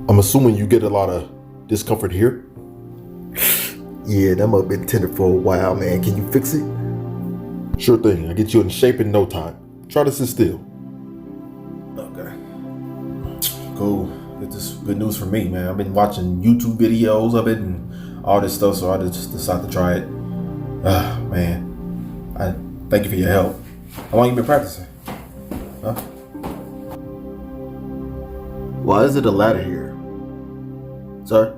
I'm assuming you get a lot of discomfort here? Yeah, that might have been tender for a while, man. Can you fix it? Sure thing. I'll get you in shape in no time. Try to sit still. Okay. Cool. This is good news for me, man. I've been watching YouTube videos of it and all this stuff, so I just decided to try it. Ah, man. I thank you for your help. How long you been practicing? Huh? Why is it a ladder here? Sorry?